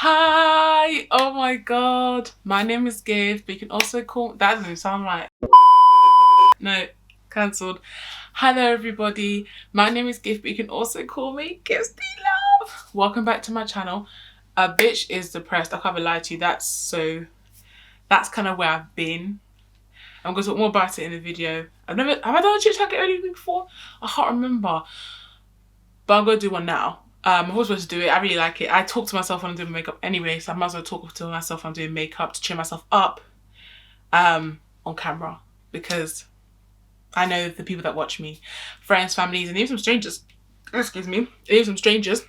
Hi! Oh my god. My name is Gift, but you can also call... That doesn't even sound right. No, cancelled. Hello everybody. My name is Gift, but you can also call me Giftee Love. Welcome back to my channel. A bitch is depressed. I can't even lie to you. That's kind of where I've been. I'm going to talk more about it in the video. Have I done a chit chat anything before? I can't remember. But I'm going to do one now. I'm always supposed to do it. I really like it. I talk to myself when I'm doing makeup anyway, so I might as well talk to myself when I'm doing makeup to cheer myself up on camera, because I know the people that watch me, friends, families, and even some strangers, excuse me, even some strangers,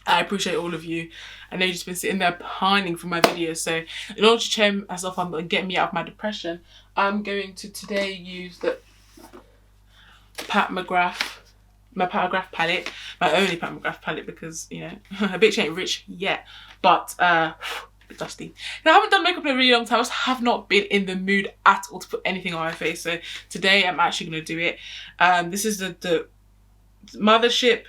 I appreciate all of you. I know you've just been sitting there pining for my videos, so in order to cheer myself up and get me out of my depression, I'm going to today use the my Pat McGrath palette, my only Pat McGrath palette, because, you know, a bitch ain't rich yet, but dusty. Now, I haven't done makeup in a really long time. I just have not been in the mood at all to put anything on my face, so today I'm actually going to do it. This is the Mothership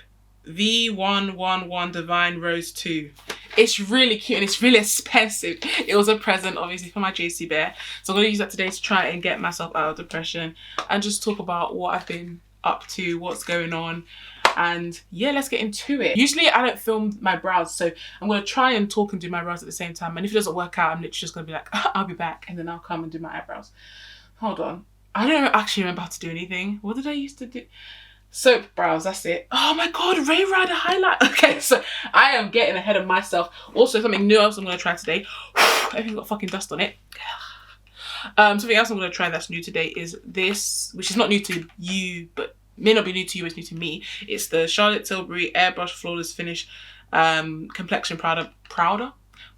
V111 Divine Rose 2. It's really cute and it's really expensive. It was a present, obviously, for my JC Bear, so I'm going to use that today to try and get myself out of depression and just talk about what I've been up to, what's going on, and yeah, let's get into it. Usually I don't film my brows, so I'm going to try and talk and do my brows at the same time, and if it doesn't work out, I'm literally just going to be like, I'll be back, and then I'll come and do my eyebrows. Hold on, I don't actually remember how to do anything. What did I used to do? Soap brows, that's it. Oh my god, Ray Rider highlight. Okay, so I am getting ahead of myself. Also, something new else I'm going to try today. Everything's got fucking dust on it. Something else I'm going to try that's new today is this, which is not new to you, but may not be new to you, it's new to me. It's the Charlotte Tilbury Airbrush Flawless Finish complexion powder,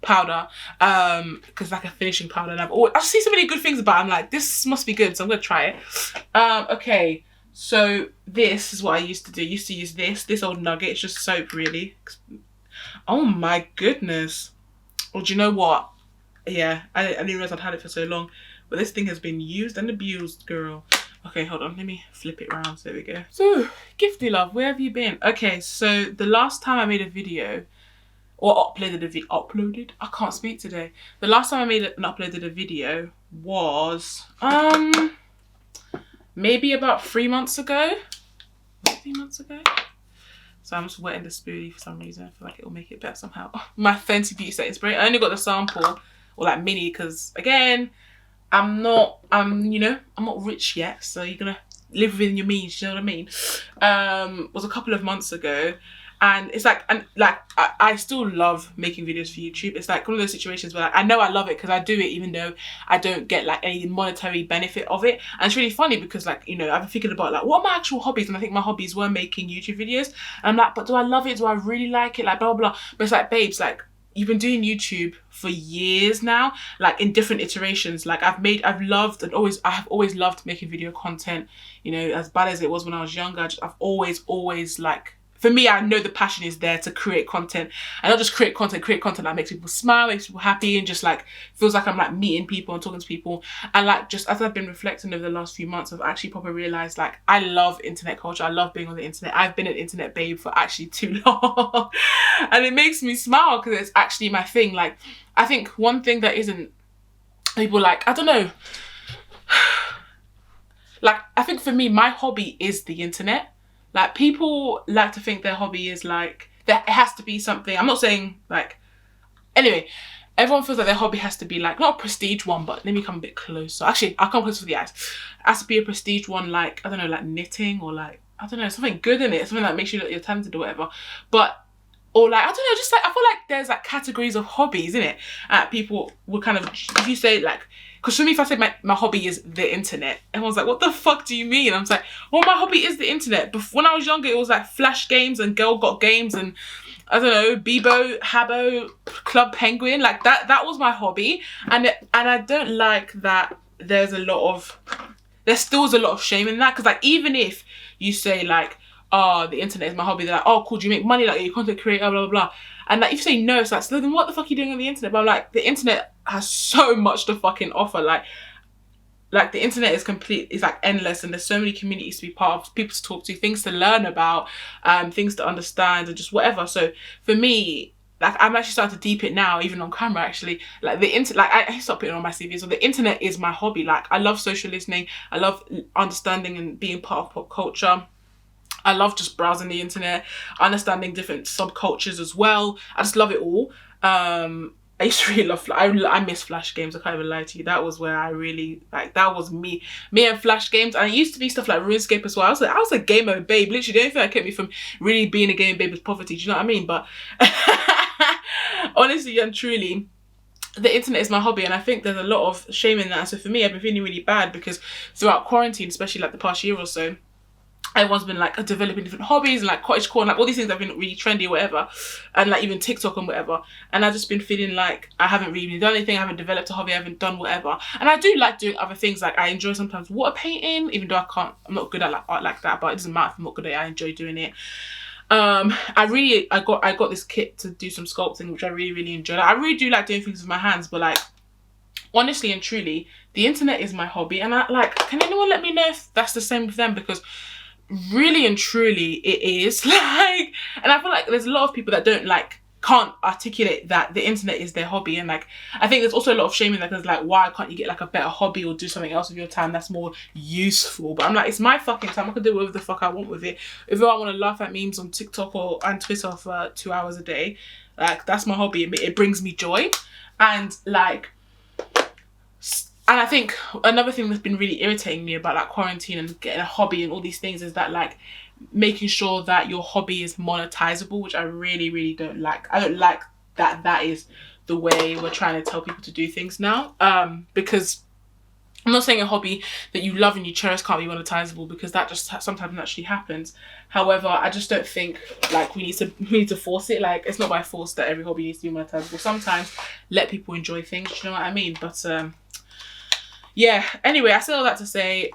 because it's like a finishing powder, and I see so many good things about it. I'm like, this must be good, so I'm going to try it. Okay, so this is what I used to do. I used to use this old nugget. It's just soap, really. Oh my goodness. Well, do you know what? Yeah, I didn't realize I'd had it for so long, but this thing has been used and abused, girl. Okay, hold on, let me flip it around, so there we go. So, Giftee Love, where have you been? Okay, so the last time I made a video, or uploaded? I can't speak today. The last time I made and uploaded a video was, maybe about 3 months ago. Was it 3 months ago? So I'm just wetting the spoolie for some reason. I feel like it'll make it better somehow. Oh, my Fenty Beauty Setting Spray. I only got the sample, or like mini, because again, I'm not rich yet, so you're gonna live within your means, you know what I mean? Was a couple of months ago, and it's like, I still love making videos for YouTube. It's like one of those situations where, like, I know I love it because I do it even though I don't get like any monetary benefit of it. And it's really funny because, like, you know, I've been thinking about like what are my actual hobbies, and I think my hobbies were making YouTube videos, and I'm like, but do I love it? Do I really like it? Like, blah blah blah. But it's like, babes, like, you've been doing YouTube for years now, like in different iterations. Like I have always loved making video content, you know, as bad as it was when I was younger. I've always like, for me, I know the passion is there to create content, and not just create content that makes people smile, makes people happy, and just like feels like I'm like meeting people and talking to people. And like, just as I've been reflecting over the last few months, I've actually probably realized, like, I love internet culture. I love being on the internet. I've been an internet babe for actually too long, and it makes me smile because it's actually my thing. Like, I think one thing that isn't, people like, I don't know, like, I think for me, my hobby is the internet. Like, people like to think their hobby is like, that it has to be something, I'm not saying like, anyway, everyone feels like their hobby has to be like, not a prestige one, but let me come a bit closer. Actually, I'll come closer to the eyes. It has to be a prestige one, like, I don't know, like knitting, or like, I don't know, something good in it, something that makes you look, you're talented or whatever. But, or like, I don't know, just like, I feel like there's like categories of hobbies, innit? People will kind of, if you say like, because for me, if I say my hobby is the internet, everyone's like, what the fuck do you mean? And I'm like, well, my hobby is the internet. But when I was younger, it was like Flash games and Girl Got Games and, I don't know, Bebo, Habbo, Club Penguin. Like, that was my hobby. And I don't like that there still is a lot of shame in that. Because like, even if you say like, oh, the internet is my hobby, they're like, oh, cool, do you make money? Like, you're a content creator, blah, blah, blah. And like, if you say no, it's like, so then what the fuck are you doing on the internet? But I'm like, the internet has so much to fucking offer. Like the internet is complete, it's like endless, and there's so many communities to be part of, people to talk to, things to learn about, things to understand, and just whatever. So for me, like I'm actually starting to deep it now, even on camera actually. Like the internet, like I stopped putting it on my CV. So the internet is my hobby. Like I love social listening. I love understanding and being part of pop culture. I love just browsing the internet, understanding different subcultures as well. I just love it all. I used to really love, I miss Flash games, I can't even lie to you. That was where I really, like, that was me and Flash games. And it used to be stuff like RuneScape as well. I was a gamer babe. Literally, the only thing that kept me from really being a gamer babe was poverty. Do you know what I mean? But honestly and truly, the internet is my hobby, and I think there's a lot of shame in that. So for me, I've been feeling really bad because throughout quarantine, especially like the past year or so, everyone's been like developing different hobbies and like cottagecore and like all these things that have been really trendy or whatever, and like even TikTok and whatever. And I've just been feeling like I haven't really done anything, I haven't developed a hobby, I haven't done whatever. And I do like doing other things, like I enjoy sometimes water painting, even though I'm not good at like art like that, but it doesn't matter if I'm not good at it, I enjoy doing it. I got this kit to do some sculpting, which I really enjoyed. I really do like doing things with my hands, but like honestly and truly, the internet is my hobby. And I like, can anyone let me know if that's the same with them? Because really and truly it is. Like, and I feel like there's a lot of people that can't articulate that the internet is their hobby. And like I think there's also a lot of shame in that, because like, why can't you get like a better hobby or do something else with your time that's more useful? But I'm like, it's my fucking time, I can do whatever the fuck I want with it. If I want to laugh at memes on TikTok or on Twitter for 2 hours a day, like that's my hobby. It brings me joy. And like, and I think another thing that's been really irritating me about like quarantine and getting a hobby and all these things is that like making sure that your hobby is monetizable, which I really don't like. I don't like that that is the way we're trying to tell people to do things now. Because I'm not saying a hobby that you love and you cherish can't be monetizable, because that just sometimes naturally happens. However, I just don't think like we need to force it. Like it's not by force that every hobby needs to be monetizable. Sometimes let people enjoy things, you know what I mean? But yeah, anyway, I said all that to say,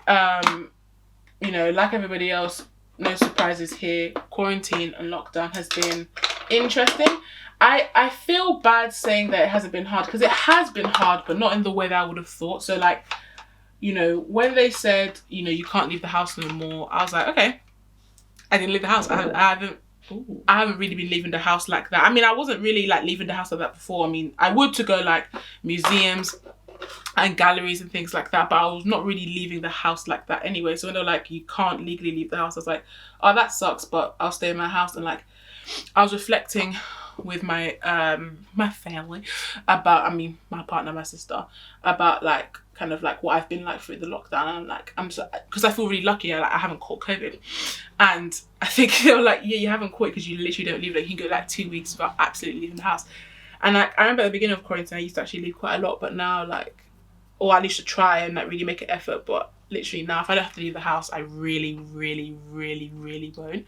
you know, like everybody else, no surprises here. Quarantine and lockdown has been interesting. I feel bad saying that it hasn't been hard, because it has been hard, but not in the way that I would have thought. So like, you know, when they said, you know, you can't leave the house no more, I was like, okay. I didn't leave the house. I haven't really been leaving the house like that. I mean, I wasn't really like leaving the house like that before. I mean, I would to go like museums and galleries and things like that, but I was not really leaving the house like that anyway. So when they're like, you can't legally leave the house, I was like, oh, that sucks, but I'll stay in my house. And like, I was reflecting with my my family about, I mean, my partner, my sister, about like kind of like what I've been like through the lockdown. And like, I'm so, because I feel really lucky, like I haven't caught COVID. And I think they were like, yeah, you haven't caught it because you literally don't leave. Like you can go like 2 weeks without absolutely leaving the house. And like, I remember at the beginning of quarantine, I used to actually leave quite a lot, but now like, or at least to try and like really make an effort. But literally now, if I don't have to leave the house, I really won't.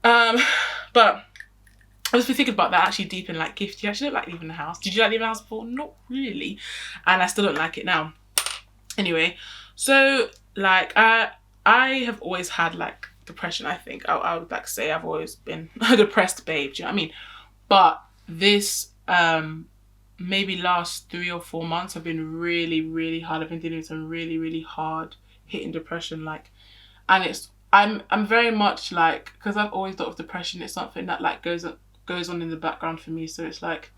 But I was thinking about that actually deep in like Giftee. I actually don't like leaving the house. Did you like leaving the house before? Not really. And I still don't like it now. Anyway, so like I have always had like depression, I think. I would like say I've always been a depressed babe, do you know what I mean? But this maybe last 3 or 4 months have been really hard. I've been dealing with some really hard hitting depression, like, and it's I'm very much like, because I've always thought of depression, it's something that like goes on in the background for me. So it's like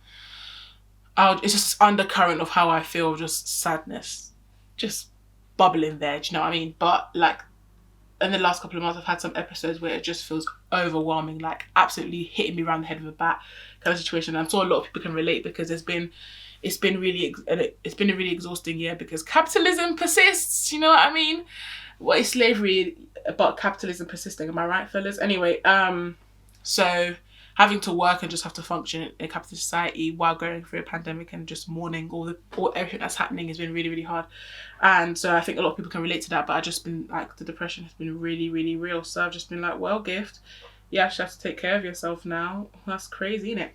it's just undercurrent of how I feel, just sadness just bubbling there, do you know what I mean? But like in the last couple of months, I've had some episodes where it just feels overwhelming, like absolutely hitting me around the head with a bat kind of situation. And I'm sure a lot of people can relate, because it's been a really exhausting year, because capitalism persists, you know what I mean? What is slavery about capitalism persisting? Am I right, fellas? Anyway, so having to work and just have to function in a capitalist society while going through a pandemic and just mourning everything that's happening has been really hard. And so I think a lot of people can relate to that, but I've just been like, the depression has been really real. So I've just been like, well, Gift, you actually have to take care of yourself now. That's crazy, isn't it?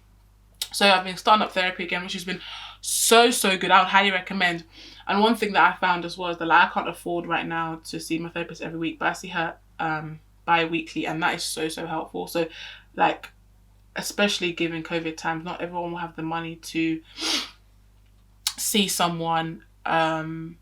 So I've been starting up therapy again, which has been so good. I would highly recommend. And one thing that I found as well is that like, I can't afford right now to see my therapist every week, but I see her bi-weekly, and that is so helpful. So like, especially given COVID times, not everyone will have the money to see someone like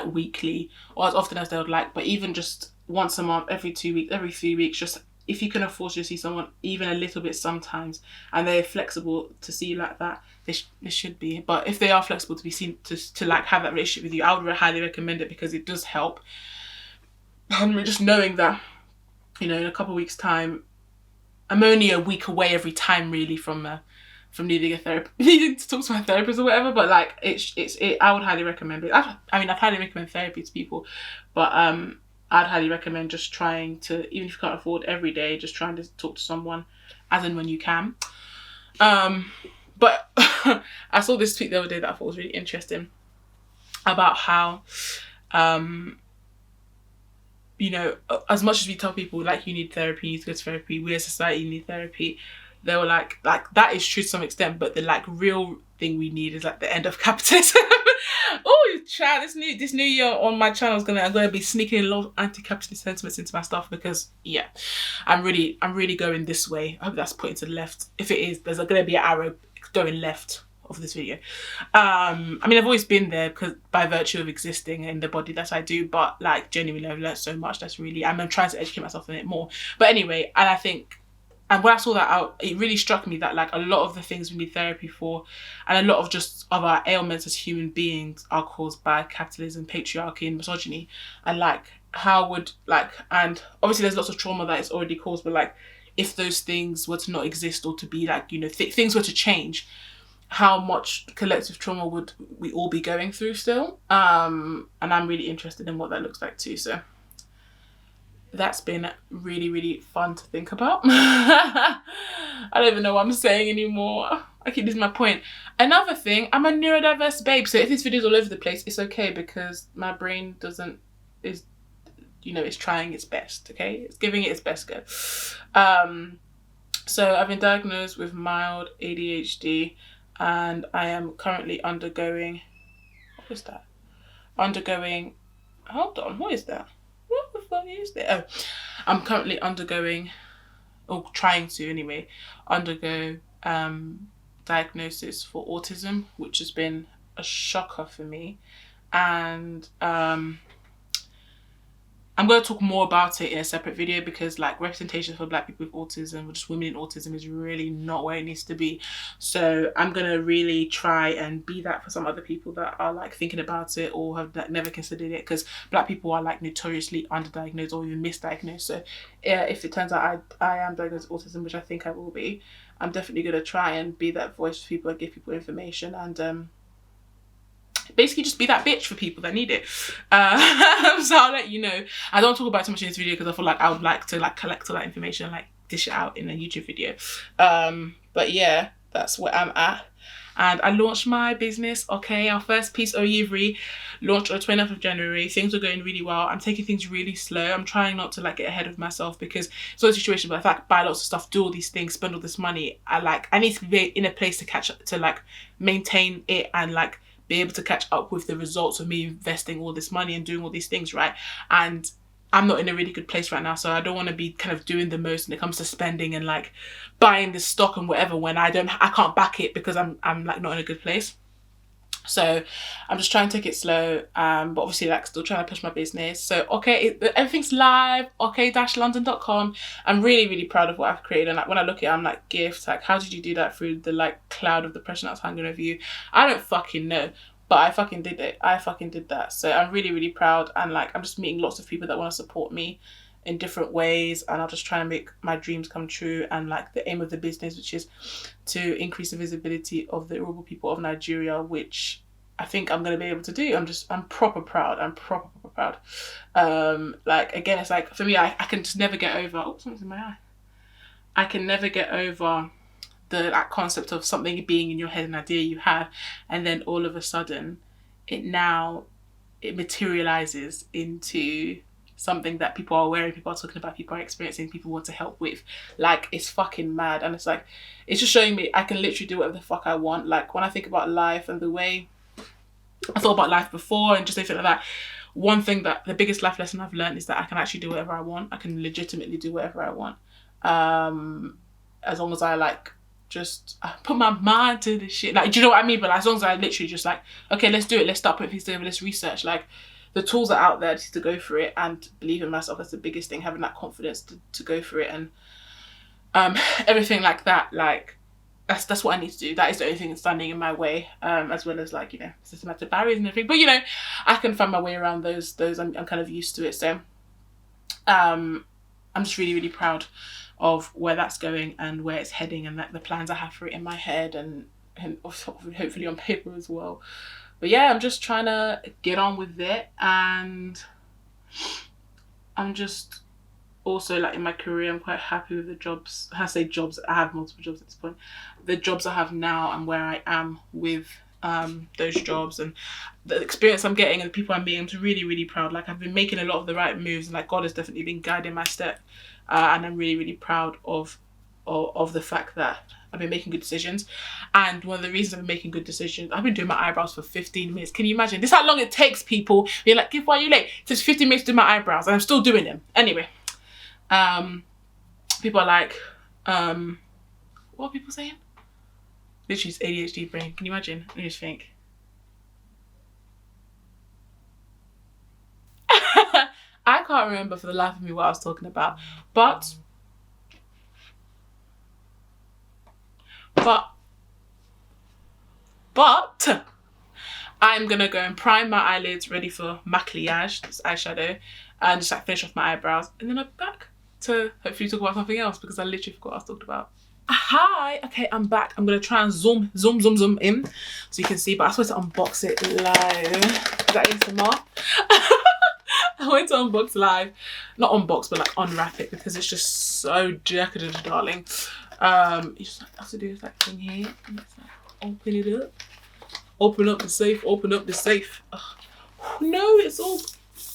weekly or as often as they would like, but even just once a month, every 2 weeks, every 3 weeks, just if you can afford to see someone even a little bit sometimes, and they're flexible to see you like that, they should be. But if they are flexible to be seen, to like have that relationship with you, I would highly recommend it, because it does help. Just knowing that, you know, in a couple of weeks' time, I'm only a week away every time really from needing a therapy, needing to talk to my therapist or whatever. But like I would highly recommend it. I'd highly recommend therapy to people, but I'd highly recommend just trying to, even if you can't afford every day, just trying to talk to someone as and when you can. But I saw this tweet the other day that I thought was really interesting about how you know, as much as we tell people like you need therapy, you need to go to therapy, we as a society need therapy, they were like that is true to some extent, but the like real thing we need is like the end of capitalism. Oh, child, this new year on my channel I'm gonna be sneaking in a lot of anti-capitalist sentiments into my stuff, because yeah, I'm really going this way. I hope that's pointing to the left. If it is, there's gonna be an arrow going left of this video. I mean, I've always been there because by virtue of existing in the body that I do, but like genuinely I've learned so much. That's really, I'm trying to educate myself in it more. But anyway, and I think, and when I saw that out, it really struck me that like a lot of the things we need therapy for, and a lot of our ailments as human beings, are caused by capitalism, patriarchy and misogyny. And like how would like, and obviously there's lots of trauma that is already caused, but like if those things were to not exist, or to be like, you know, things were to change, how much collective trauma would we all be going through still? And I'm really interested in what that looks like too. So that's been really, really fun to think about. I don't even know what I'm saying anymore. I keep losing my point. Another thing, I'm a neurodiverse babe. So if this video's all over the place, it's okay, because my brain is trying its best, okay? It's giving it its best go. So I've been diagnosed with mild ADHD, and I am currently undergoing, hold on, what is that? What the fuck is that? Oh, I'm currently undergoing, or trying to anyway, undergo diagnosis for autism, which has been a shocker for me. And I'm going to talk more about it in a separate video, because like representation for Black people with autism, or just women in autism, is really not where it needs to be. So I'm going to really try and be that for some other people that are like thinking about it, or have like never considered it, because Black people are like notoriously underdiagnosed or even misdiagnosed. So if it turns out I am diagnosed with autism, which I think I will be, I'm definitely going to try and be that voice for people and give people information, and basically just be that bitch for people that need it. So I'll let you know. I don't talk about it too much in this video, because I feel like I would like to like collect all that information and like dish it out in a YouTube video. But yeah, that's where I'm at. And I launched my business, okay? Our first piece, Oyivri, launched on the 29th of January. Things are going really well. I'm taking things really slow. I'm trying not to like get ahead of myself, because it's always a situation where if I buy lots of stuff, do all these things, spend all this money, I need to be in a place to catch up, to like maintain it, and like be able to catch up with the results of me investing all this money and doing all these things, right? And I'm not in a really good place right now, so I don't want to be kind of doing the most when it comes to spending and like buying this stock and whatever, when I can't back it, because I'm like not in a good place. So I'm just trying to take it slow, but obviously like still trying to push my business. So okay, everything's live, okay-london.com. I'm really, really proud of what I've created, and like when I look at it, I'm like, Gift, like how did you do that through the like cloud of depression that's hanging over you? I don't fucking know, but I fucking did it. I fucking did that. So I'm really, really proud, and like I'm just meeting lots of people that want to support me in different ways, and I'll just try and make my dreams come true. And like the aim of the business, which is to increase the visibility of the Yoruba people of Nigeria, which I think I'm going to be able to do. I'm proper proud. I'm proper proud. Like again, it's like for me, I can just never get over, oh, something's in my eye. I can never get over that concept of something being in your head, an idea you have, and then all of a sudden it materializes into something that people are wearing, people are talking about, people are experiencing, people want to help with. Like it's fucking mad. And it's like, it's just showing me I can literally do whatever the fuck I want. Like when I think about life and the way I thought about life before and just everything like that, one thing that the biggest life lesson I've learned is that I can actually do whatever I want. I can legitimately do whatever I want, as long as I like just put my mind to this shit. Like, do you know what I mean? But like, as long as I literally just like, okay, let's do it, let's start putting things together, let's research. Like the tools are out there to go for it, and believe in myself. That's the biggest thing, having that confidence to go for it, and everything like that. Like that's what I need to do. That is the only thing that's standing in my way, as well as like, you know, systematic barriers and everything. But you know, I can find my way around those. I'm kind of used to it. So I'm just really, really proud of where that's going and where it's heading, and like the plans I have for it in my head, and hopefully on paper as well. But yeah, I'm just trying to get on with it, and I'm just also like in my career, I'm quite happy with the jobs. I say jobs, I have multiple jobs at this point. The jobs I have now and where I am with those jobs, and the experience I'm getting and the people I'm meeting, I'm just really, really proud. Like I've been making a lot of the right moves, and like God has definitely been guiding my step, and I'm really, really proud of the fact that I've been making good decisions. And one of the reasons I've been making good decisions, I've been doing my eyebrows for 15 minutes. Can you imagine? This is how long it takes people. You're like, Gift, why are you late? It takes 15 minutes to do my eyebrows, and I'm still doing them. Anyway, people are like, what are people saying? Literally, it's ADHD brain. Can you imagine? I just think. I can't remember for the life of me what I was talking about, but I'm gonna go and prime my eyelids, ready for maquillage, this eyeshadow, and just like finish off my eyebrows, and then I'm back to hopefully talk about something else, because I literally forgot what I was talking about. Hi, okay, I'm back. I'm gonna try and zoom in so you can see, but I was supposed to unbox it live. Is that ASMR? I went to unbox live, not unbox, but like unwrap it, because it's just so decadent, darling. You just have to do this like thing here, and it's like open it up, open up the safe, open up the safe. Ugh. No, it's all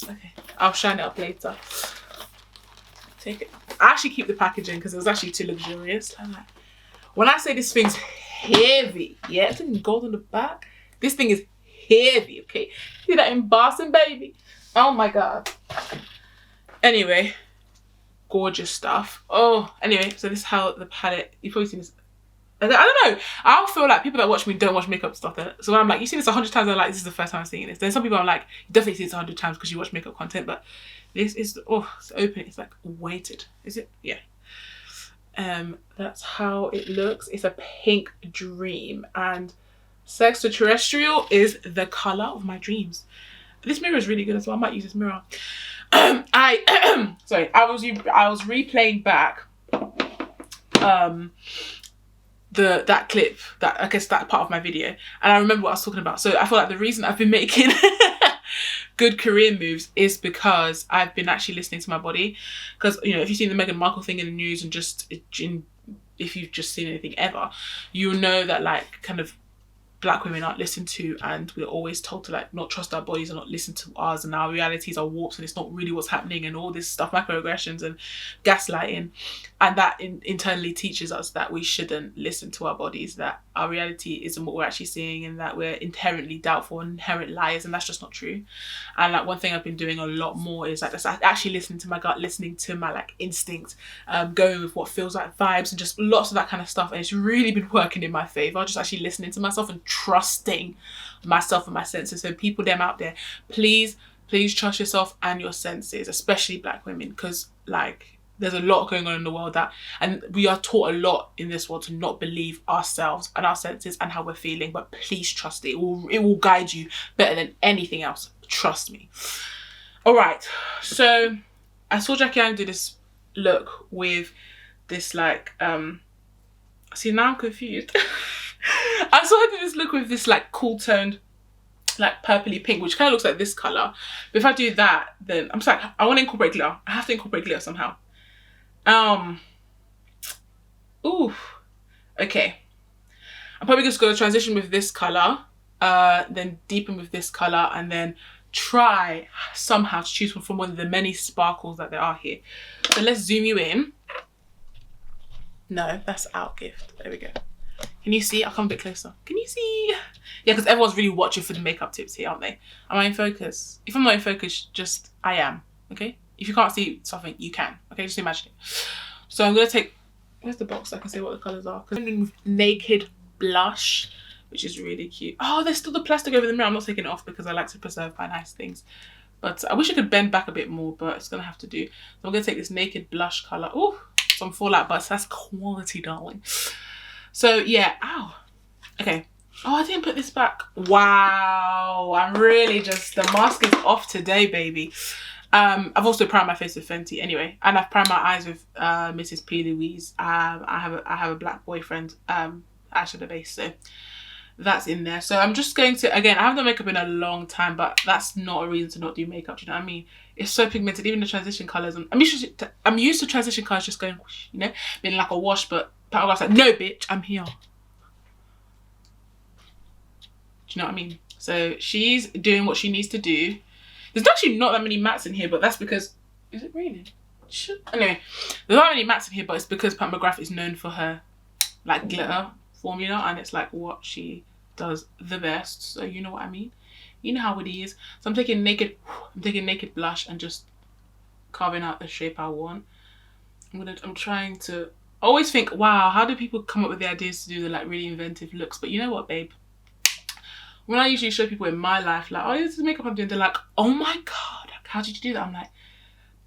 okay. I'll shine it up later. Take it. I actually keep the packaging because it was actually too luxurious. I'm like, when I say this thing's heavy, yeah, it's in gold on the back. This thing is heavy, okay? See that embossing, baby? Oh my god. Anyway, gorgeous stuff. Oh, anyway, so this is how the palette, you've probably seen this. I don't know. I feel like people that watch me don't watch makeup stuff. So when I'm like, you've seen this 100 times, I'm like, this is the first time I'm seeing this. Then some people are like, you definitely see this 100 times because you watch makeup content, but this is, oh, it's open. It's like weighted. Is it? Yeah. That's how it looks. It's a pink dream, and Sextraterrestrial is the color of my dreams. This mirror is really good as well. I might use this mirror. Sorry, I was replaying back that clip, that I guess that part of my video, and I remember what I was talking about. So I feel like the reason I've been making good career moves is because I've been actually listening to my body. Because, you know, if you've seen the Meghan Markle thing in the news, and just if you've just seen anything ever, you'll know that like kind of Black women aren't listened to, and we're always told to like not trust our bodies and not listen to ours, and our realities are warped and it's not really what's happening, and all this stuff, microaggressions and gaslighting, and that internally teaches us that we shouldn't listen to our bodies, that our reality isn't what we're actually seeing, and that we're inherently doubtful and inherent liars, and that's just not true. And like one thing I've been doing a lot more is like actually listening to my gut, listening to my like instinct, going with what feels like vibes, and just lots of that kind of stuff, and it's really been working in my favor, just actually listening to myself and trusting myself and my senses. So people them out there, please trust yourself and your senses, especially Black women, because like there's a lot going on in the world and we are taught a lot in this world to not believe ourselves and our senses and how we're feeling, but please trust it. It will guide you better than anything else. Trust me. All right, so I saw Jackie Ann do this look with this like see, now I'm confused. I saw her do this look with this like cool toned like purpley pink, which kind of looks like this color, but if I do that, then I'm just like, I want to incorporate glitter. I have to incorporate glitter somehow. Ooh, okay, I'm probably just going to transition with this color, then deepen with this color, and then try somehow to choose from one of the many sparkles that there are here. So let's zoom you in. No, that's out, Gift. There we go. Can you see? I'll come a bit closer. Can you see? Yeah, because everyone's really watching for the makeup tips here, aren't they? Am I in focus? If I'm not in focus, just I am, okay? If you can't see something, you can, okay? Just imagine it. So I'm going to take, where's the box so I can say what the colours are? Because I'm doing Naked Blush, which is really cute. Oh, there's still the plastic over the mirror. I'm not taking it off because I like to preserve my nice things. But I wish I could bend back a bit more, but it's going to have to do. So I'm going to take this Naked Blush colour. Oh, some Fallout Buds. That's quality, darling. So, yeah. Ow. Okay. Oh, I didn't put this back. Wow. I'm really just... The mask is off today, baby. I've also primed my face with Fenty anyway. And I've primed my eyes with Mrs. P. Louise. I have a black boyfriend eyeshadow base. So that's in there. So I'm just going to, again, I haven't done makeup in a long time, but that's not a reason to not do makeup. Do you know what I mean? It's so pigmented, even the transition colours. I'm used to transition colours just going, whoosh, you know, being like a wash, but Pat like, no, bitch, I'm here. Do you know what I mean? So she's doing what she needs to do. There's actually not that many mattes in here, but that's because, is it raining? Anyway, there's not many mattes in here, but it's because Pat McGrath is known for her like glitter formula, and it's like what she does the best. So you know what I mean, you know how it is. So I'm taking naked blush and just carving out the shape I want. I'm trying to always think, wow, how do people come up with the ideas to do the like really inventive looks? But you know what, babe, when I usually show people in my life like, oh, this is makeup I'm doing, they're like, oh my god, how did you do that? I'm like,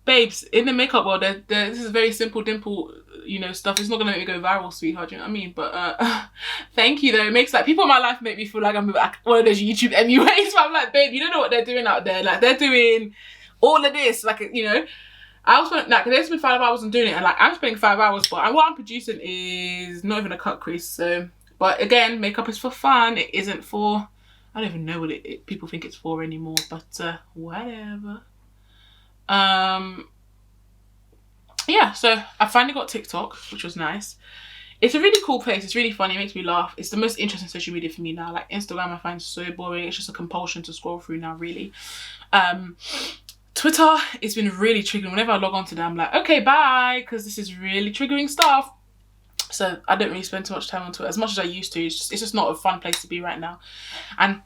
babes, in the makeup world, this is very simple, dimple, you know, stuff. It's not gonna make me go viral, sweetheart. Do you know what I mean? But thank you though. It makes like people in my life make me feel like I'm like one of those YouTube MUAs. So I'm like, babe, you don't know what they're doing out there. Like they're doing all of this. Like, you know, I was spending like they spent 5 hours on doing it, and like I'm spending 5 hours, but what I'm producing is not even a cut crease. So, but again, makeup is for fun. It isn't for. I don't even know what people think it's for anymore. But whatever. Yeah, so I finally got TikTok, which was nice. It's a really cool place. It's really funny. It makes me laugh. It's the most interesting social media for me now. Like Instagram I find so boring. It's just a compulsion to scroll through now, really. Twitter, it's been really triggering. Whenever I log on to them, I'm like, okay, bye, because this is really triggering stuff. So I don't really spend too much time on Twitter as much as I used to. It's just not a fun place to be right now. And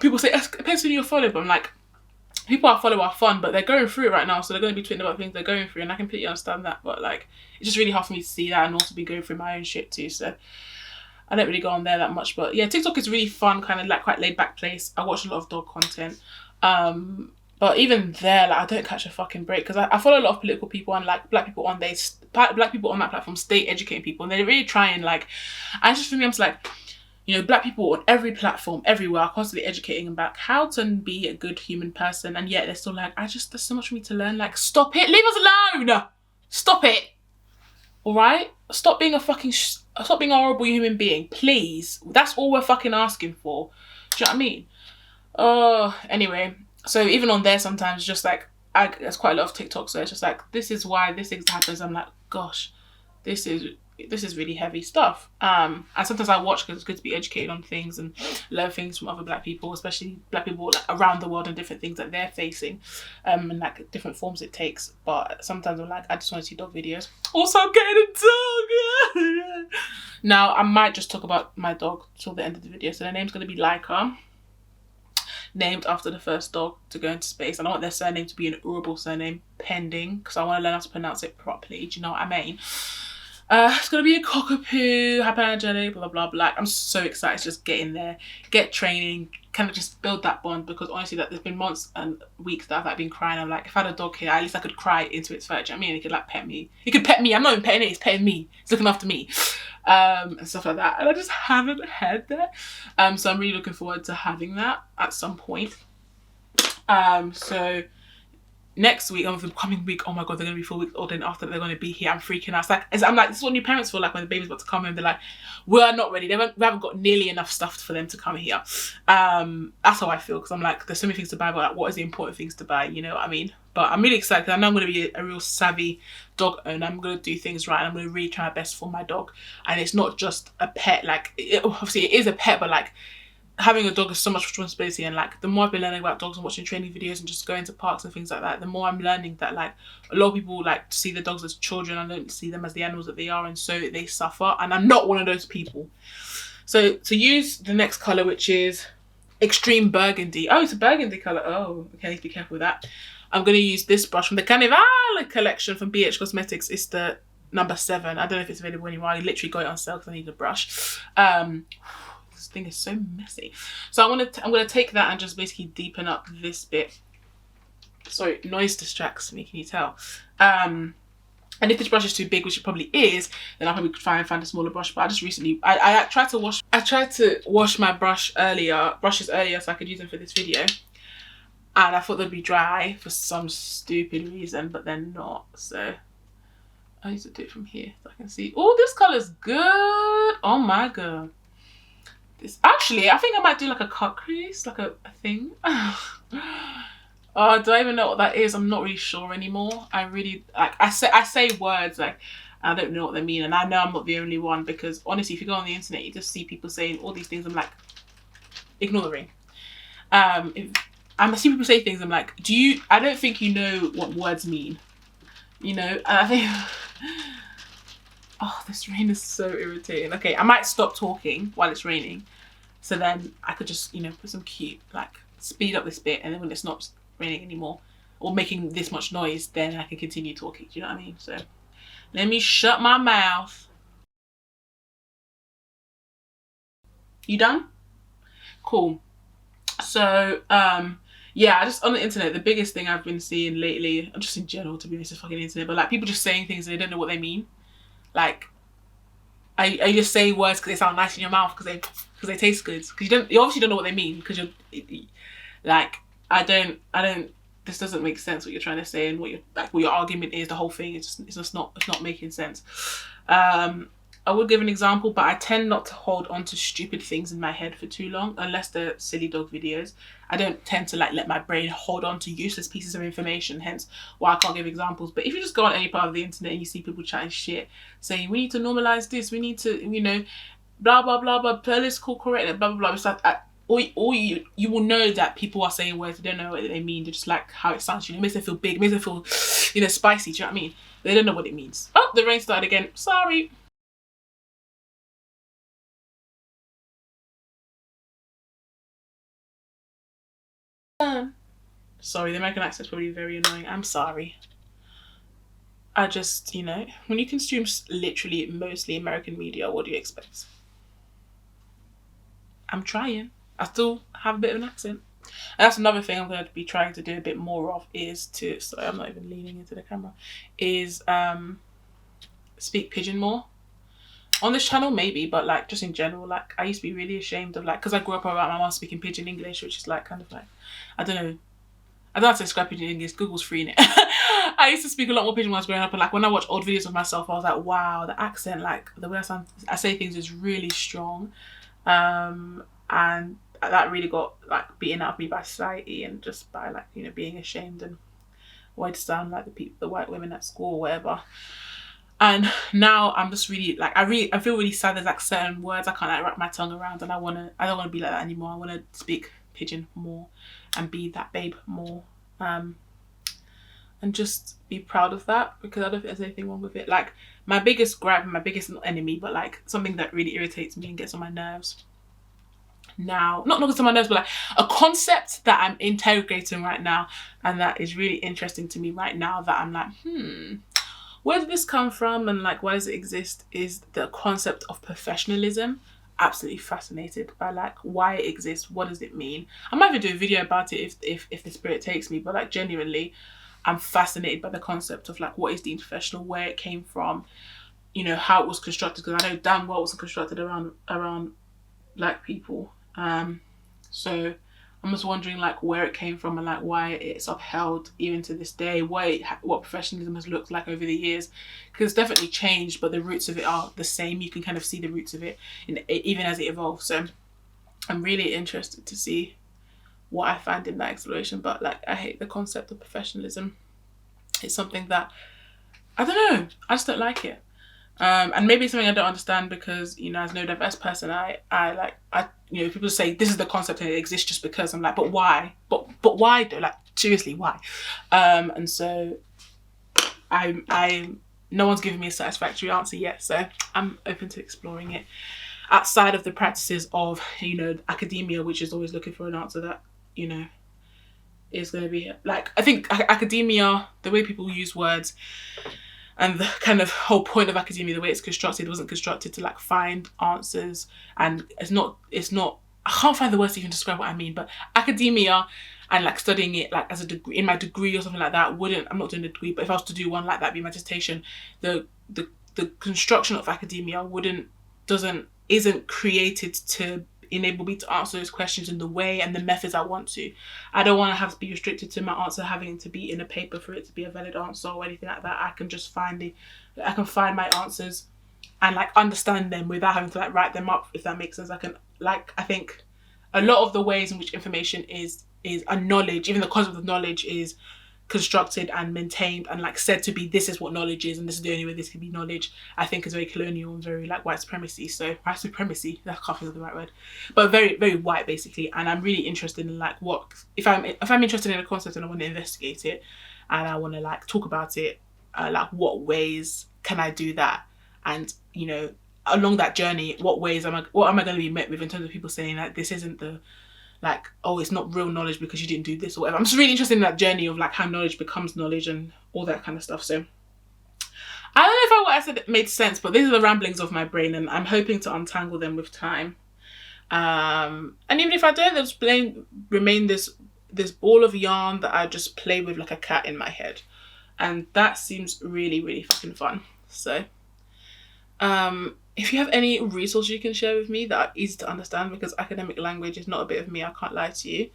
people say, it depends who you follow, but I'm like, people I follow are fun, but they're going through it right now, so they're going to be tweeting about things they're going through, and I completely understand that, but like, it's just really hard for me to see that and also be going through my own shit too, so I don't really go on there that much. But yeah, TikTok is really fun, kind of like quite laid back place. I watch a lot of dog content, but even there, like, I don't catch a fucking break, because I follow a lot of political people, and like black people on that platform stay educating people, and they're really trying, like, and just for me, I'm just like, you know, black people on every platform, everywhere, are constantly educating them about how to be a good human person, and yet they're still like, there's so much for me to learn. Like, stop it, leave us alone, stop it, all right? Stop being a horrible human being, please. That's all we're fucking asking for. Do you know what I mean? Anyway, so even on there, sometimes just like, there's quite a lot of TikTok, so it's just like, this is why this thing happens. I'm like, gosh, this is really heavy stuff. And sometimes I watch because it's good to be educated on things and learn things from other black people, especially black people like around the world, and different things that they're facing, and like different forms it takes. But sometimes I'm like, I just want to see dog videos. Also, I'm getting a dog. Now I might just talk about my dog till the end of the video. So their name's going to be Laika, named after the first dog to go into space. And I want their surname to be an Urable surname, pending, because I want to learn how to pronounce it properly. Do you know what I mean? It's gonna be a cockapoo, hyperenergetic, blah blah blah. I'm so excited to just get in there, get training, kind of just build that bond, because honestly, that there's been months and weeks that I've like been crying. I'm like, if I had a dog here, at least I could cry into its fur. Do you know what I mean? It could like pet me. It could pet me. I'm not even petting it, it's petting me. It's looking after me. And stuff like that. And I just haven't had that. So I'm really looking forward to having that at some point. So next week, or the coming week, oh my god, they're gonna be 4 weeks old, and after they're gonna be here, I'm freaking out. I'm like, this is what new parents feel like when the baby's about to come home. They're like, we're not ready. We haven't got nearly enough stuff for them to come here. That's how I feel, because I'm like, there's so many things to buy, but like, what is the important things to buy? You know what I mean? But I'm really excited, because I know I'm gonna be a real savvy dog owner. I'm gonna do things right, and I'm gonna really try my best for my dog. And it's not just a pet. Like, obviously it is a pet, but like, having a dog is so much responsibility, and like, the more I've been learning about dogs and watching training videos and just going to parks and things like that, the more I'm learning that like, a lot of people like see the dogs as children and don't see them as the animals that they are, and so they suffer, and I'm not one of those people. So to use the next colour, which is Extreme Burgundy. Oh, it's a burgundy colour. Oh, okay, I need to be careful with that. I'm going to use this brush from the Carnival collection from BH Cosmetics. It's the number 7. I don't know if it's available anymore. I literally got it on sale because I need a brush. This thing is so messy. So I'm gonna take that and just basically deepen up this bit. sorry, noise distracts me, can you tell? And if this brush is too big, which it probably is, then I'll probably try and find a smaller brush. But I just recently, I tried to wash my brushes earlier so I could use them for this video. And I thought they'd be dry for some stupid reason, but they're not. So I need to do it from here so I can see. Oh, this colour's good. Oh my god. This actually, I think I might do like a cut crease, like a thing. Oh, do I even know what that is? I'm not really sure anymore. I really, like, I say words, like, I don't know what they mean. And I know I'm not the only one, because honestly, if you go on the internet, you just see people saying all these things. I'm like, ignore the ring. I see people say things, I'm like, I don't think you know what words mean. You know, and I think, oh, this rain is so irritating. Okay, I might stop talking while it's raining. So then I could just, you know, put some cute, like, speed up this bit, and then when it's not raining anymore or making this much noise, then I can continue talking. Do you know what I mean? So let me shut my mouth. You done? Cool. So yeah, just on the internet, the biggest thing I've been seeing lately, and just in general, to be honest, the fucking internet, but like people just saying things and they don't know what they mean. Like, I just say words because they sound nice in your mouth, because they taste good, because you obviously don't know what they mean, because you're like, I don't, this doesn't make sense what you're trying to say, and what your argument is, the whole thing, it's not making sense. I would give an example, but I tend not to hold on to stupid things in my head for too long, unless they're silly dog videos. I don't tend to like let my brain hold on to useless pieces of information, hence why I can't give examples. But if you just go on any part of the internet and you see people chatting shit, saying we need to normalize this, we need to, you know, blah blah blah blah, political correctness, blah blah blah, it's like, or you will know that people are saying words they don't know what they mean. They just like how it sounds, you know, it makes them feel big, it makes them feel, you know, spicy. Do you know what I mean? They don't know what it means. Oh, the rain started again. Sorry. Sorry, the American accent's probably very annoying. I'm sorry. I just, you know, when you consume literally mostly American media, what do you expect? I'm trying. I still have a bit of an accent. And that's another thing I'm going to be trying to do a bit more of, is to, sorry, I'm not even leaning into the camera, is speak pidgin more. On this channel maybe, but like just in general, like I used to be really ashamed of, like, because I grew up around my mom speaking pidgin English, which is like kind of like, I don't know, I don't have to describe pidgin English, Google's free in it. I used to speak a lot more pidgin when I was growing up, and like when I watch old videos of myself, I was like, wow, the accent, like the way I say things is really strong. And that really got like beaten out of me by society, and just by like, you know, being ashamed and wanting to sound like the white women at school or whatever. And now I'm just really like, I feel really sad. There's like certain words I can't like wrap my tongue around, and I don't want to be like that anymore. I want to speak pidgin more and be that babe more, and just be proud of that, because I don't think there's anything wrong with it. Like my biggest gripe, my biggest enemy, but like something that really irritates me and gets on my nerves now, not gets on my nerves, but like a concept that I'm integrating right now, and that is really interesting to me right now, that I'm like, where did this come from, and like why does it exist, is the concept of professionalism. Absolutely fascinated by like why it exists, what does it mean. I might even do a video about it if the spirit takes me, but like genuinely I'm fascinated by the concept of like what is deemed professional, where it came from, you know, how it was constructed, because I know damn well it wasn't constructed around black people. So I'm just wondering like where it came from, and like why it's upheld even to this day, what professionalism has looked like over the years, because it's definitely changed, but the roots of it are the same. You can kind of see the roots of it even as it evolves. So I'm really interested to see what I find in that exploration. But like, I hate the concept of professionalism. It's something that, I don't know, I just don't like it. And maybe it's something I don't understand, because, you know, as a neurodiverse person, I you know, people say this is the concept and it exists just because. I'm like, but why? But why though? Like, seriously, why? And so no one's given me a satisfactory answer yet, so I'm open to exploring it outside of the practices of, you know, academia, which is always looking for an answer that, you know, is going to be like, I think academia, the way people use words, and the kind of whole point of academia, the way it's constructed, wasn't constructed to like find answers. And it's not, I can't find the words to even describe what I mean, but academia and like studying it like as a degree, in my degree or something like that, I'm not doing a degree, but if I was to do one like that, be my dissertation, the construction of academia isn't created to enable me to answer those questions in the way and the methods I want to. I don't want to have to be restricted to my answer having to be in a paper for it to be a valid answer or anything like that. I can just find my answers and like understand them without having to like write them up, if that makes sense. I think a lot of the ways in which information is a knowledge, even the concept of knowledge is constructed and maintained and like said to be, this is what knowledge is and this is the only way this can be knowledge, I think is very colonial and very like white supremacy. So white supremacy, that can't think of the right word, but very, very white basically. And I'm really interested in like what, if I'm interested in a concept and I want to investigate it and I want to like talk about it, like what ways can I do that? And you know, along that journey, what am I going to be met with in terms of people saying that this isn't the like, oh, it's not real knowledge because you didn't do this or whatever. I'm just really interested in that journey of like how knowledge becomes knowledge and all that kind of stuff. So I don't know if what I said made sense, but these are the ramblings of my brain and I'm hoping to untangle them with time. And even if I don't, they'll just remain this ball of yarn that I just play with like a cat in my head. And that seems really, really fucking fun. So if you have any resources you can share with me that are easy to understand, because academic language is not a bit of me, I can't lie to you,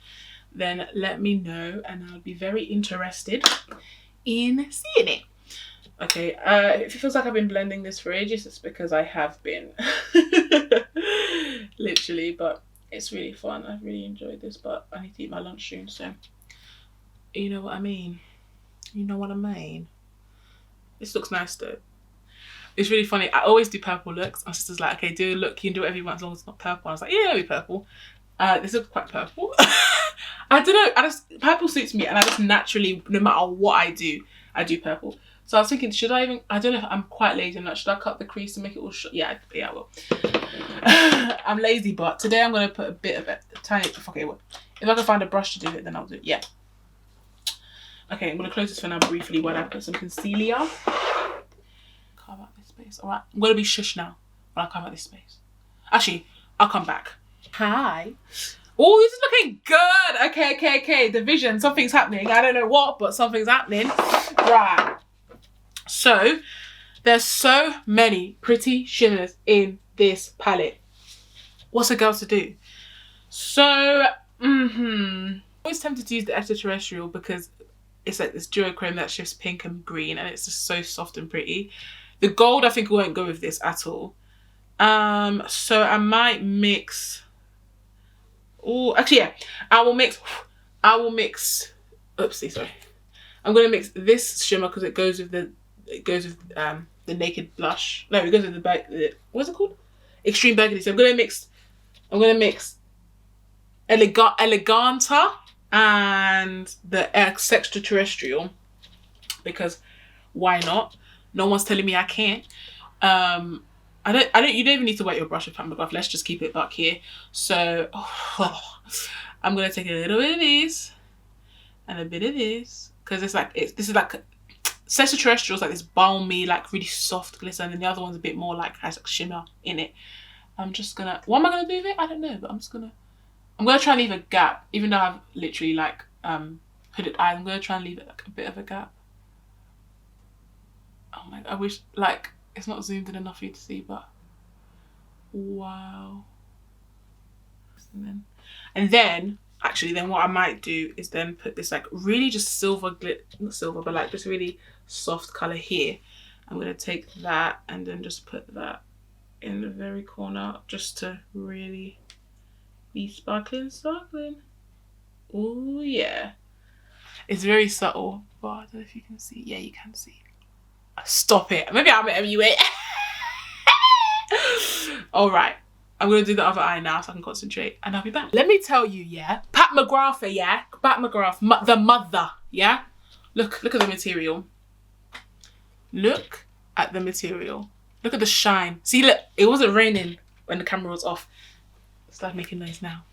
then let me know and I'll be very interested in seeing it. Okay, if it feels like I've been blending this for ages, it's because I have been. Literally, but it's really fun. I've really enjoyed this, but I need to eat my lunch soon, so you know what I mean. You know what I mean. This looks nice though. It's really funny. I always do purple looks. My sister's like, okay, do a look. You can do whatever you want as long as it's not purple. I was like, yeah, it'll be purple. This looks quite purple. I don't know. Purple suits me, and I just naturally, no matter what I do purple. So I was thinking, should I even? I don't know if I'm quite lazy or not. Should I cut the crease and make it all short? Yeah, I will. I'm lazy, but today I'm gonna put a bit of it, tiny. Okay, well, if I can find a brush to do it, then I'll do it. Yeah. Okay, I'm gonna close this for now briefly while I put some concealer. Carve out this space. All right, I'm gonna be shush now while I carve out this space. Actually, I'll come back. Hi. Oh, this is looking good. Okay. The vision, something's happening. I don't know what, but something's happening. Right. So, there's so many pretty shimmers in this palette. What's a girl to do? So, I'm always tempted to use the extraterrestrial because it's like this duochrome that shifts pink and green and it's just so soft and pretty. The gold I think won't go with this at all. So I might mix. Oh, actually, yeah. I will mix. Oopsie, sorry. I'm gonna mix this shimmer because it goes with the naked blush. No, it goes with the what's it called? Extreme Burgundy. So I'm gonna mix Eleganta and the extraterrestrial because why not? No one's telling me I can't. You don't even need to wet your brush with Pat McGrath. Let's just keep it back here. So I'm gonna take a little bit of this and a bit of this because this is like extraterrestrial is like this balmy, like really soft glitter, and then the other one's a bit more like has like shimmer in it. I'm just gonna. What am I gonna do with it? I don't know, but I'm gonna try and leave a gap, even though I've literally like hooded eyes. I'm gonna try and leave it like a bit of a gap. Oh my god, I wish like it's not zoomed in enough for you to see, but wow. And then actually then what I might do is then put this like really just silver not silver, but like this really soft colour here. I'm gonna take that and then just put that in the very corner just to really be sparkling. Oh yeah. It's very subtle, but I don't know if you can see. Yeah, you can see. Stop it. Maybe I'll make you wait. Alright. I'm going to do the other eye now so I can concentrate and I'll be back. Let me tell you, yeah. Pat McGrath, yeah. Pat McGrath, the mother, yeah. Look at the material. Look at the material. Look at the shine. See, look, it wasn't raining when the camera was off. Start making noise now.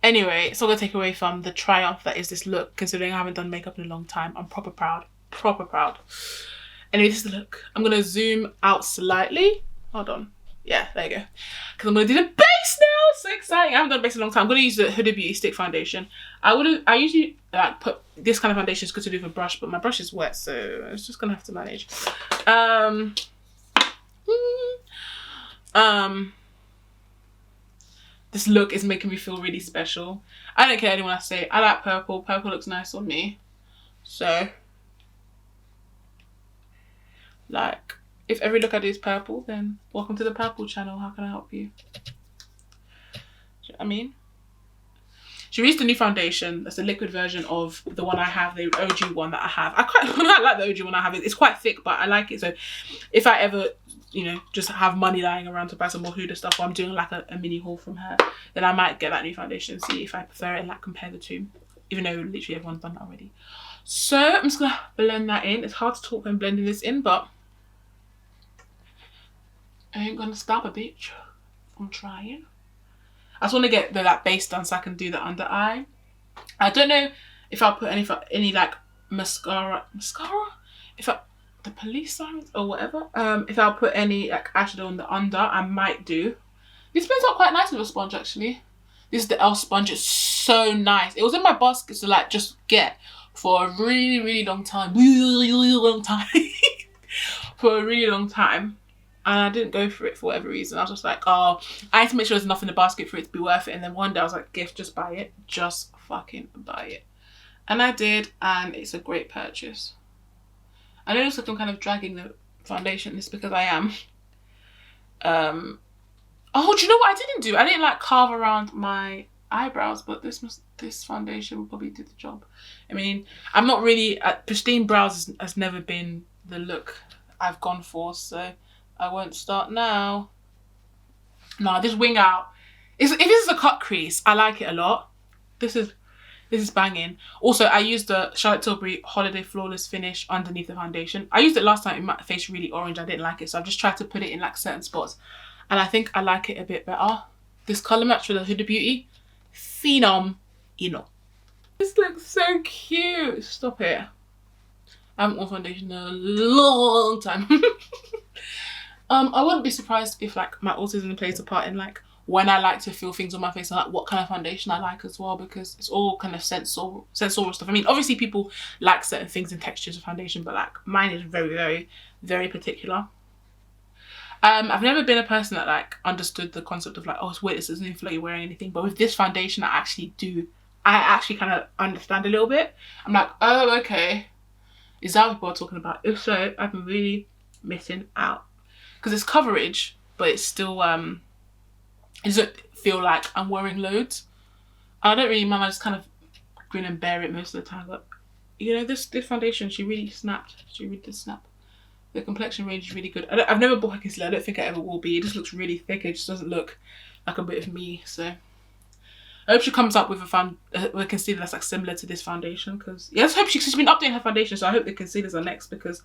Anyway, it's all gonna take away from the triumph that is this look, considering I haven't done makeup in a long time. I'm proper proud. Anyway, this is the look. I'm gonna zoom out slightly. Hold on. Yeah, there you go. Because I'm gonna do the base now. So exciting. I haven't done base in a long time. I'm gonna use the Huda Beauty stick foundation. I usually like put this kind of foundation is good to do with a brush, but my brush is wet, so it's just gonna have to manage. This look is making me feel really special. I don't care anyone I say. I like purple. Purple looks nice on me. So, like, if every look I do is purple, then welcome to the purple channel. How can I help you? Do you know what I mean? She released a new foundation. That's a liquid version of the one I have, the OG one that I have. I like the OG one I have. It's quite thick, but I like it. So if I ever, you know, just have money lying around to buy some more Huda stuff, or I'm doing like a mini haul from her, then I might get that new foundation and see if I prefer it and like compare the two, even though literally everyone's done that already. So I'm just gonna blend that in. It's hard to talk when blending this in, but I ain't gonna stop a bitch. I'm trying. I just want to get the like base done so I can do the under eye. I don't know if I'll put any like mascara, if I the police sirens or whatever. If I'll put any like eyeshadow on the under, I might do. This blends out quite nice with a sponge actually. This is the Elf sponge. It's so nice. It was in my basket to like just get for a really long time. For a really long time. And I didn't go for it for whatever reason. I was just like, oh, I need to make sure there's enough in the basket for it to be worth it. And then one day I was like, Gift, just buy it. Just fucking buy it. And I did, and it's a great purchase. I know it looks like I'm kind of dragging the foundation. It's because I am. Oh, do you know what I didn't do? I didn't like carve around my eyebrows, but this foundation will probably do the job. I mean, I'm not really, pristine brows has never been the look I've gone for, so I won't start now. No, this wing out. If this is a cut crease, I like it a lot. This is banging. Also, I used the Charlotte Tilbury Holiday Flawless Finish underneath the foundation. I used it last time. It made my face really orange. I didn't like it, so I've just tried to put it in like certain spots, and I think I like it a bit better. This colour match for the Huda Beauty, phenom, you know. This looks so cute. Stop it. I haven't worn foundation in a long time. I wouldn't be surprised if like my autism plays a part in like when I like to feel things on my face and like what kind of foundation I like as well, because it's all kind of sensorial stuff. I mean, obviously people like certain things and textures of foundation, but like mine is very particular. I've never been a person that like understood the concept of like, oh, it's weird, this doesn't even feel like you're wearing anything. But with this foundation, I actually kind of understand a little bit. I'm like, oh, okay. Is that what people are talking about? If so, I've been really missing out. Because it's coverage, but it's still, it doesn't feel like I'm wearing loads. I don't really mind, I just kind of grin and bear it most of the time. But, you know, this foundation, she really snapped. She really did snap. The complexion range is really good. I've never bought her concealer. I don't think I ever will be. It just looks really thick. It just doesn't look like a bit of me. So I hope she comes up with a concealer that's like similar to this foundation. Because yeah, I just hope she's been updating her foundation. So I hope the concealers are next, because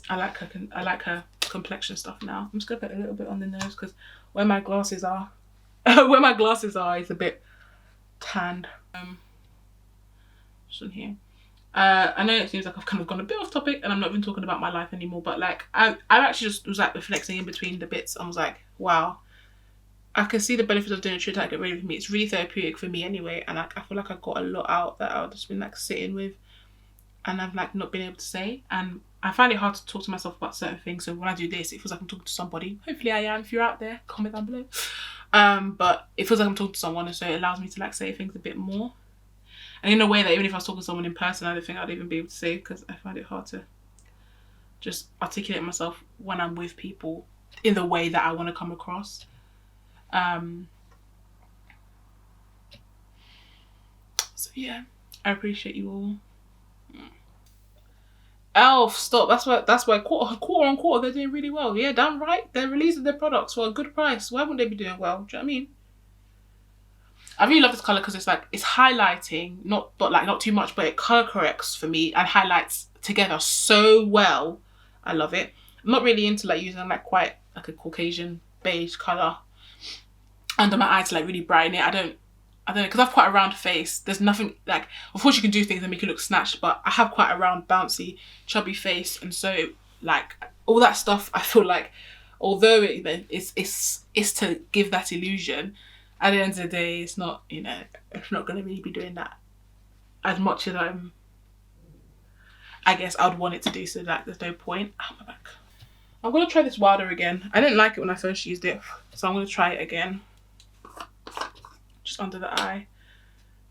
I like her complexion stuff now. I'm just gonna put a little bit on the nose because where my glasses are, is a bit tanned. Just on here. I know it seems like I've kind of gone a bit off topic and I'm not even talking about my life anymore, but like I actually just was like reflecting in between the bits and was like, wow, I can see the benefits of doing a CHIT get ready for me. It's really therapeutic for me anyway, and like I feel like I got a lot out that I've just been like sitting with and I've like not been able to say, and I find it hard to talk to myself about certain things. So when I do this, it feels like I'm talking to somebody. Hopefully I am. If you're out there, comment down below. But it feels like I'm talking to someone, and so it allows me to like say things a bit more. And in a way that even if I was talking to someone in person, I don't think I'd even be able to say, because I find it hard to just articulate myself when I'm with people in the way that I want to come across. So yeah, I appreciate you all. Elf, stop. That's why quarter on quarter they're doing really well. Yeah, damn right. They're releasing their products for a good price. Why wouldn't they be doing well? Do you know what I mean? I really love this colour because it's like, it's highlighting, not too much, but it colour corrects for me and highlights together so well. I love it. I'm not really into like using like quite like a Caucasian beige colour under my eye to like really brighten it. I don't know, because I have quite a round face. There's nothing like, of course you can do things that make it look snatched, but I have quite a round, bouncy, chubby face, and so like all that stuff I feel like although it's to give that illusion, at the end of the day, it's not, you know, it's not going to really be doing that as much as I guess I'd want it to do, so like there's no point. Oh, my back. I'm going to try this wilder again. I didn't like it when I first used it, so I'm going to try it again. Just under the eye.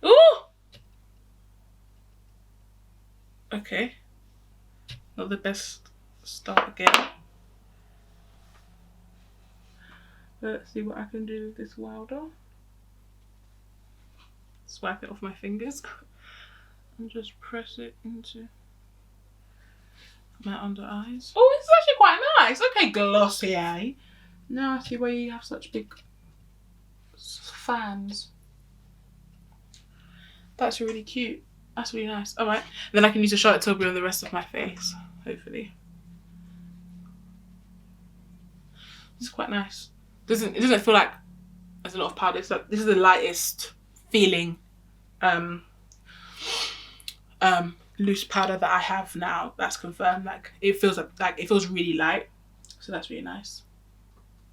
Ooh! Okay. Not the best start again. Let's see what I can do with this wilder. Swipe it off my fingers and just press it into my under eyes. Oh, this is actually quite nice. Okay, glossy eye. Now I see why you have such big fans. That's really cute. That's really nice. Alright, then I can use a Charlotte Tilbury on the rest of my face, hopefully. This is quite nice. It doesn't feel like there's a lot of powder. It's like, this is the lightest feeling loose powder that I have now. That's confirmed. Like it feels like it feels really light, so that's really nice.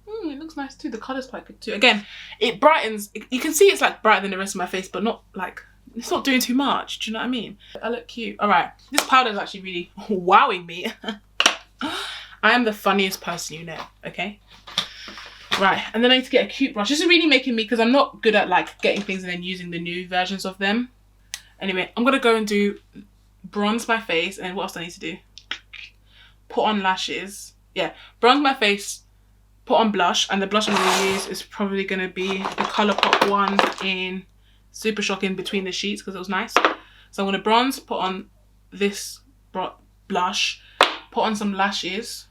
It looks nice too. The colour's quite good too. Again, it brightens. You can see it's like brighter than the rest of my face, but not like, it's not doing too much. Do you know what I mean? I look cute. All right, this powder is actually really wowing me. I am the funniest person you know. Okay. Right, and then I need to get a cute brush. This is really making me, because I'm not good at like getting things and then using the new versions of them. Anyway, I'm gonna go and do bronze my face, and what else do I need to do? Put on lashes. Yeah, bronze my face, put on blush, and the blush I'm gonna use is probably gonna be the Colourpop one in Super Shock in Between the Sheets, because it was nice. So I'm gonna bronze, put on this blush, put on some lashes,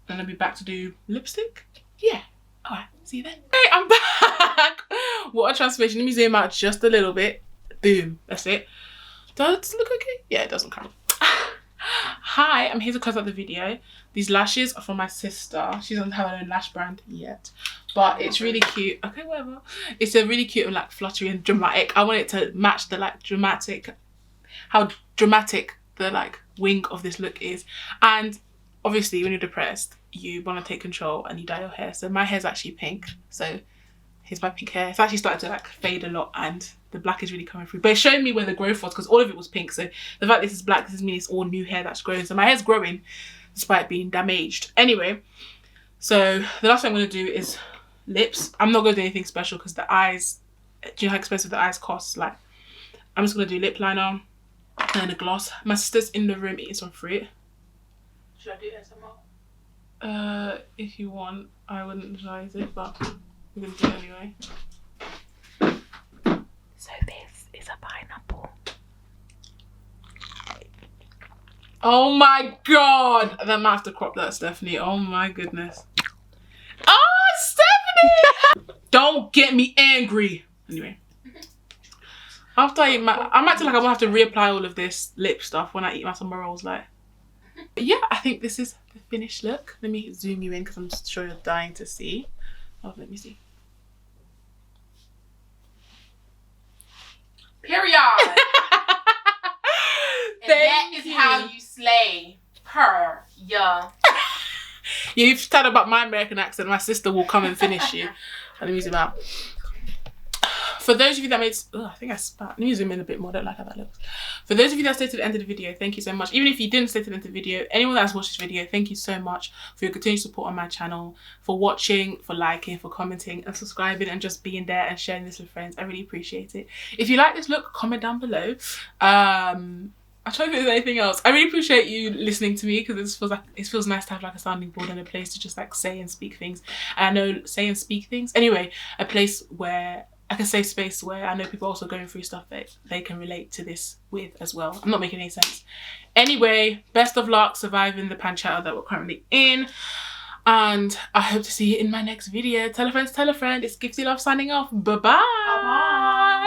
then I'll be back to do lipstick. Yeah. Alright, see you then. Hey, I'm back. What a transformation. Let me zoom out just a little bit. Boom. That's it. Does it look okay? Yeah, it doesn't count. Hi, I'm here to close out the video. These lashes are from my sister. She doesn't have her own lash brand yet, but it's really cute. Okay, whatever. It's a really cute and like fluttery and dramatic. I want it to match the like how dramatic the like wing of this look is. And obviously when you're depressed, you want to take control and you dye your hair. So my hair's actually pink. So here's my pink hair. It's actually started to like fade a lot and the black is really coming through. But it's showing me where the growth was, because all of it was pink. So the fact this is black, this means it's all new hair that's growing. So my hair's growing despite being damaged. Anyway, so the last thing I'm going to do is lips. I'm not going to do anything special because the eyes, do you know how expensive the eyes cost? Like, I'm just going to do lip liner and a gloss. My sister's in the room eating some fruit. Should I do ASMR? If you want, I wouldn't advise it, but we're gonna do it anyway. So this is a pineapple. Oh my god! I might have to crop that, Stephanie. Oh my goodness. Oh, Stephanie! Don't get me angry. Anyway. After I eat I might feel like I'm gonna have to reapply all of this lip stuff when I eat my summer rolls, like. But yeah, I think this is the finished look. Let me zoom you in because I'm sure you're dying to see. Oh, let me see. Period. And that is how you slay her. Yeah. You've started about my American accent. My sister will come and finish you. Let me zoom out. For those of you that made, I think I spat. Let me zoom in a bit more. I don't like how that looks. For those of you that stayed to the end of the video, thank you so much. Even if you didn't stay to the end of the video, anyone that's watched this video, thank you so much for your continued support on my channel, for watching, for liking, for commenting and subscribing and just being there and sharing this with friends. I really appreciate it. If you like this look, comment down below. I'm trying to think if there's anything else. I really appreciate you listening to me because it feels nice to have like a sounding board and a place to just like say and speak things. And I know say and speak things. Anyway, a place where like a safe space where I know people are also going through stuff that they can relate to this with as well. I'm not making any sense. Anyway, best of luck surviving the pancetta that we're currently in. And I hope to see you in my next video. Tell a friend, it's Giftee Love signing off. Bye-bye. Bye-bye.